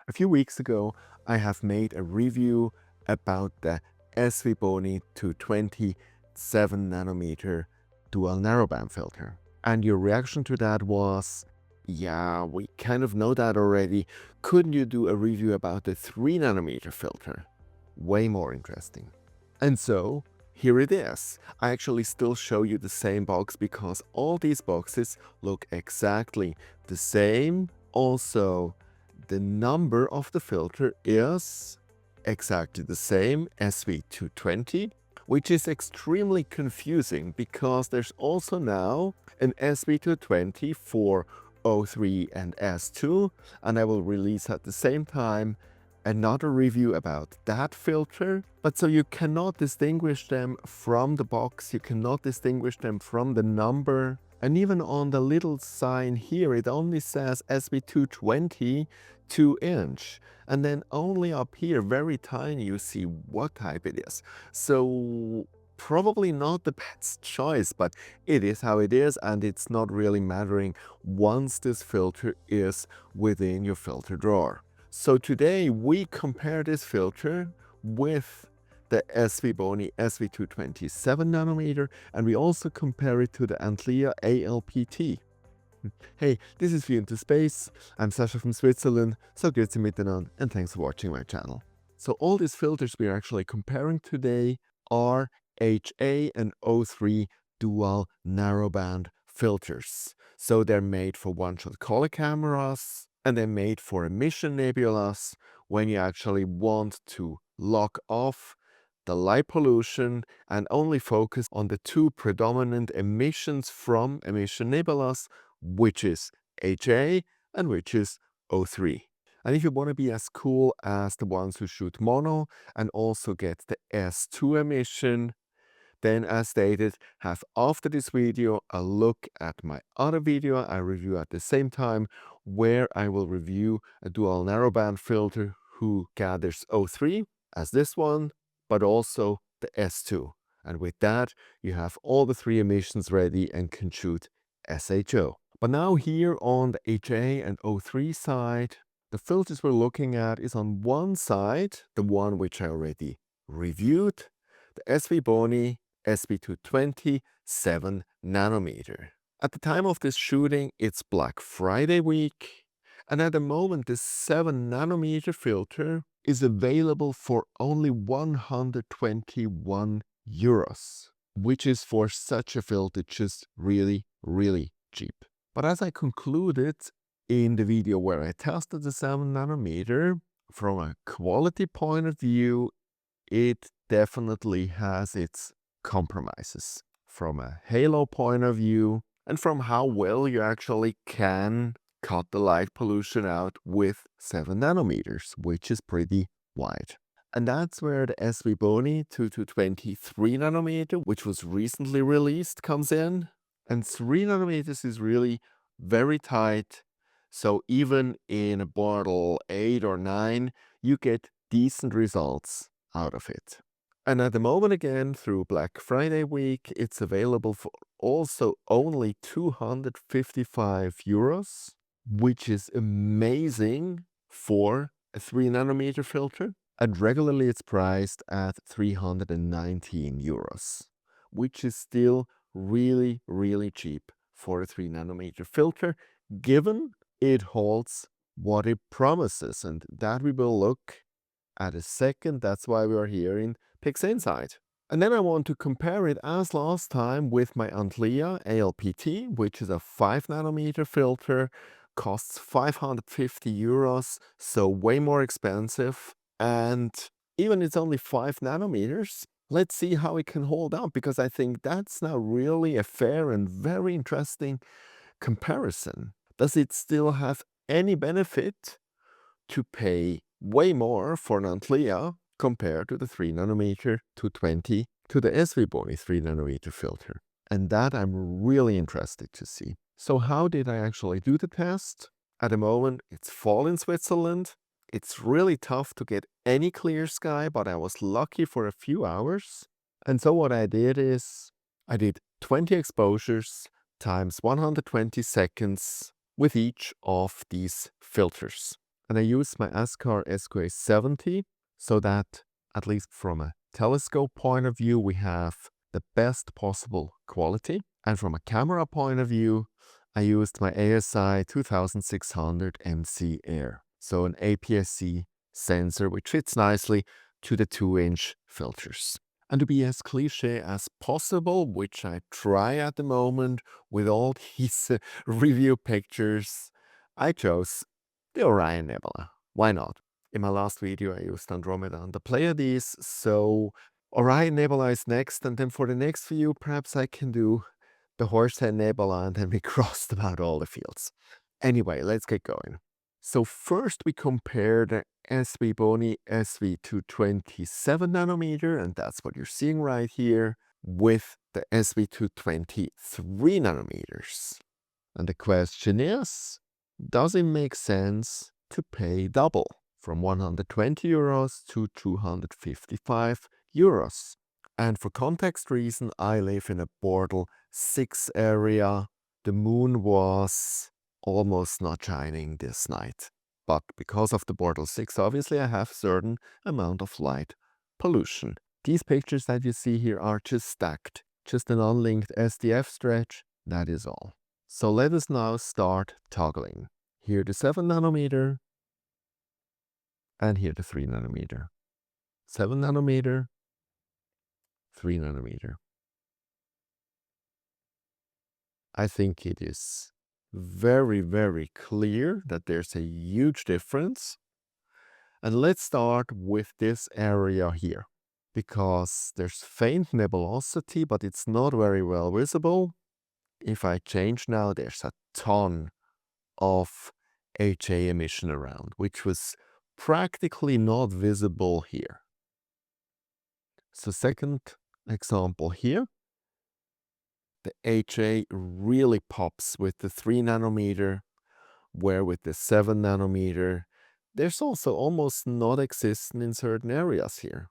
A few weeks ago, I have made a review about the SVBony 220 7nm dual narrowband filter. And your reaction to that was, yeah, we kind of know that already. Couldn't you do a review about the 3nm filter? Way more interesting. And so, here it is. I actually still show you the same box because all these boxes look exactly the same. Also, the number of the filter is exactly the same, SV220, which is extremely confusing because there's also now an SV220 for O3 and S2, and I will release at the same time another review about that filter. But so you cannot distinguish them from the box, you cannot distinguish them from the number. And even on the little sign here, it only says SV220 2-inch. And then only up here, very tiny, you see what type it is. So probably not the best choice, but it is how it is, and it's not really mattering once this filter is within your filter drawer. So today we compare this filter with the SVBony SV220 7nm, and we also compare it to the Antlia ALP-T. Hey, this is View into Space. I'm Sasha from Switzerland, so grüezi miteinander, and thanks for watching my channel. So all these filters we are actually comparing today are HA and O3 dual narrowband filters. So they're made for one-shot color cameras, and they're made for emission nebulas when you actually want to lock off the light pollution and only focus on the two predominant emissions from emission nebulas, which is HA and which is O3. And if you want to be as cool as the ones who shoot mono and also get the S2 emission, then as stated, have after this video a look at my other video I review at the same time, where I will review a dual narrowband filter who gathers O3 as this one, but also the S2. And with that, you have all the three emissions ready and can shoot SHO. But now here on the HA and O3 side, the filters we're looking at is on one side, the one which I already reviewed, the SVBony SV220 7nm. At the time of this shooting, it's Black Friday week, and at the moment this 7nm filter is available for only 121 euros, which is for such a filter just really, really cheap. But as I concluded in the video where I tested the 7nm, from a quality point of view, it definitely has its compromises. From a halo point of view, and from how well you actually can cut the light pollution out with 7nm, which is pretty wide. And that's where the SVBony 220 3nm, which was recently released, comes in. And 3nm is really very tight, so even in a bottle 8 or 9, you get decent results out of it. And at the moment, again, through Black Friday week, it's available for also only 255 euros, which is amazing for a 3nm filter. And regularly it's priced at 319 euros, which is still really, really cheap for a 3nm filter, given it holds what it promises. And that we will look at a second. That's why we are here in PixInsight. And then I want to compare it as last time with my Antlia ALP-T, which is a 5nm filter, costs 550 euros, so way more expensive. And even it's only 5nm, let's see how it can hold up, because I think that's now really a fair and very interesting comparison. Does it still have any benefit to pay way more for an Antlia compared to the 3nm 220 to the SVBony 3nm filter? And that I'm really interested to see. So how did I actually do the test? At the moment, it's fall in Switzerland. It's really tough to get any clear sky, but I was lucky for a few hours. And so what I did is, I did 20 exposures times 120 seconds with each of these filters. And I used my ASCAR SQA70 so that, at least from a telescope point of view, we have the best possible quality. And from a camera point of view, I used my ASI 2600 MC Air. So an APS-C sensor which fits nicely to the 2-inch filters. And to be as cliche as possible, which I try at the moment with all these review pictures, I chose the Orion Nebula. Why not? In my last video I used Andromeda and the Pleiades, so Orion Nebula is next, and then for the next view perhaps I can do the Horsehead Nebula and then we crossed about all the fields. Anyway, let's get going. So first we compare the SVBony SV220 7nm, and that's what you're seeing right here, with the SV220 3nm. And the question is, does it make sense to pay double from 120 euros to 255 euros? And for context reason, I live in a Bortle 6 area. The moon was almost not shining this night. But because of the Bortle 6, obviously I have certain amount of light pollution. These pictures that you see here are just stacked, just an unlinked SDF stretch, that is all. So let us now start toggling. Here the 7nm, and here the 3nm. 7nm, 3nm. I think it is very, very clear that there's a huge difference. And let's start with this area here, because there's faint nebulosity, but it's not very well visible. If I change now, there's a ton of HA emission around, which was practically not visible here. So second example here, the HA really pops with the 3nm, where with the 7nm, there's also almost not existent in certain areas here.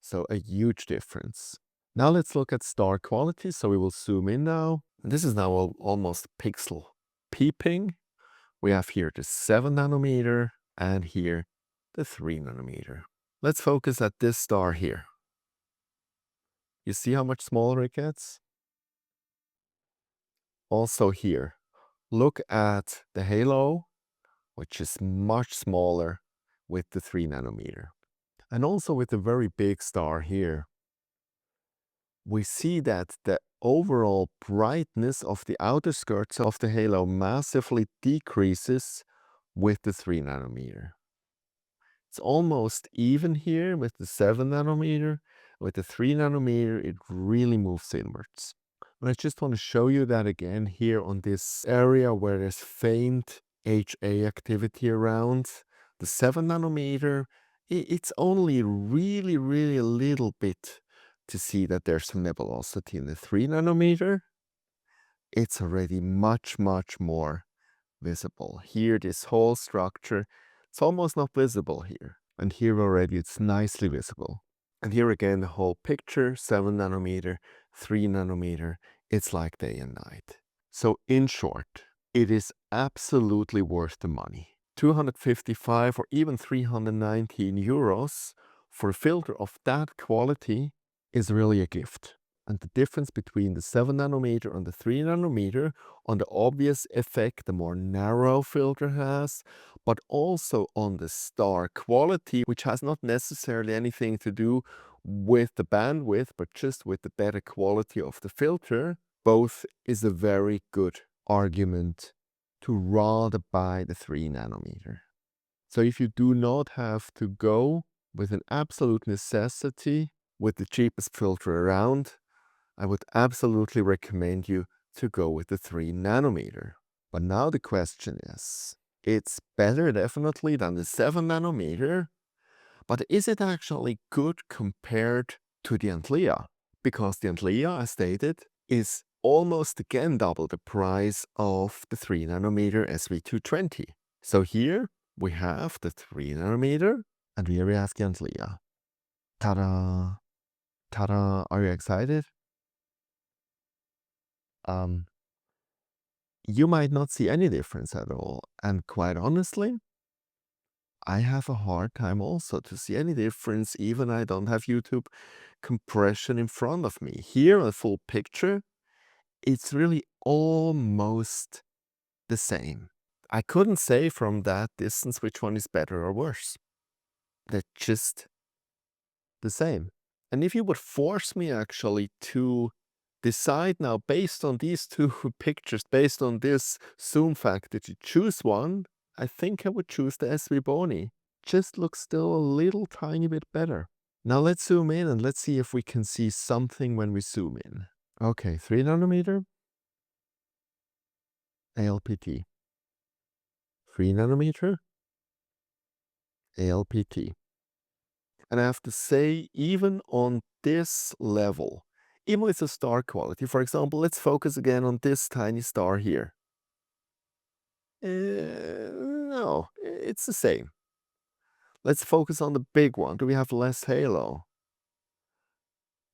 So a huge difference. Now let's look at star quality. So we will zoom in now. And this is now almost pixel peeping. We have here the 7nm and here the 3nm. Let's focus at this star here. You see how much smaller it gets? Also here, look at the halo, which is much smaller with the 3nm. And also with the very big star here, we see that the overall brightness of the outer skirts of the halo massively decreases with the 3nm. It's almost even here with the 7nm. With the 3nm, it really moves inwards. But I just want to show you that again here on this area where there's faint HA activity around. The 7nm, it's only really, really a little bit to see that there's some nebulosity. In the 3nm, it's already much, much more visible. Here, this whole structure, it's almost not visible here. And here already it's nicely visible. And here again, the whole picture, 7nm, 3nm, it's like day and night. So in short, it is absolutely worth the money. 255 or even 319 euros for a filter of that quality is really a gift. And the difference between the 7nm and the 3nm on the obvious effect the more narrow filter has, but also on the star quality, which has not necessarily anything to do with the bandwidth, but just with the better quality of the filter, both is a very good argument to rather buy the 3nm. So if you do not have to go with an absolute necessity with the cheapest filter around, I would absolutely recommend you to go with the 3nm. But now the question is, it's better definitely than the 7nm, but is it actually good compared to the Antlia? Because the Antlia, as stated, is almost again double the price of the 3nm SV220. So here we have the 3nm, and here we have the Antlia. Ta-da! Ta-da! Are you excited? You might not see any difference at all. And quite honestly, I have a hard time also to see any difference, even I don't have YouTube compression in front of me. Here, a full picture, it's really almost the same. I couldn't say from that distance which one is better or worse. They're just the same. And if you would force me actually to decide now based on these two pictures, based on this zoom factor to choose one, I think I would choose the SVBony. Just looks still a little tiny bit better. Now let's zoom in and let's see if we can see something when we zoom in. Okay, 3 nanometer, ALP-T. 3 nanometer, ALP-T. And I have to say, even on this level, even with the star quality, for example, let's focus again on this tiny star here. No, it's the same. Let's focus on the big one. Do we have less halo?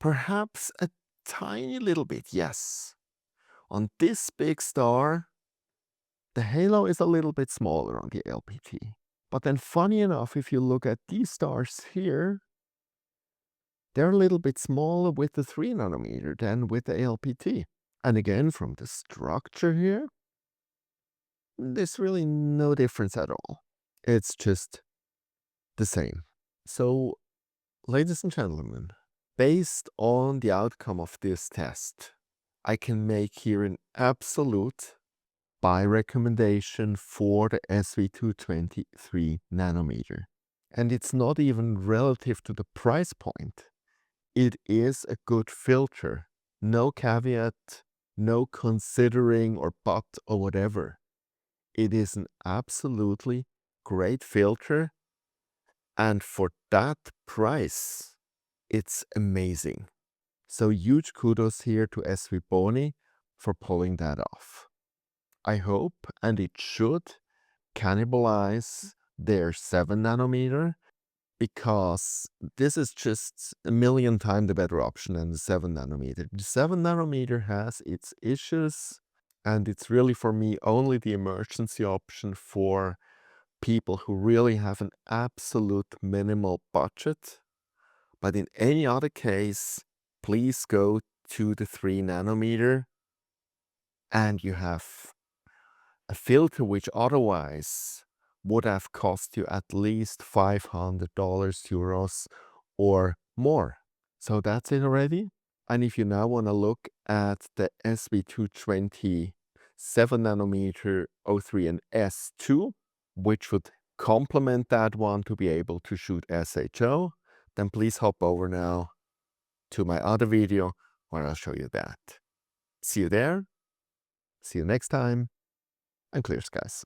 Perhaps a tiny little bit, yes. On this big star, the halo is a little bit smaller on the ALP-T. But then funny enough, if you look at these stars here, they're a little bit smaller with the 3 nanometer than with the ALP-T. And again, from the structure here, there's really no difference at all. It's just the same. So, ladies and gentlemen, based on the outcome of this test, I can make here an absolute buy recommendation for the SV220 3 nanometer. And it's not even relative to the price point. It is a good filter. No caveat, no considering or but or whatever. It is an absolutely great filter. And for that price, it's amazing. So huge kudos here to SVBony for pulling that off. I hope, and it should, cannibalize their 7 nanometer, because this is just a million times the better option than the 7 nanometer. The 7 nanometer has its issues, and it's really for me only the emergency option for people who really have an absolute minimal budget. But in any other case, please go to the 3 nanometer, and you have a filter which otherwise would have cost you at least $500 euros or more. So that's it already. And if you now want to look at the SV220 7 nanometer O3 and S2, which would complement that one to be able to shoot SHO, then please hop over now to my other video where I'll show you that. See you there. See you next time. And clear skies.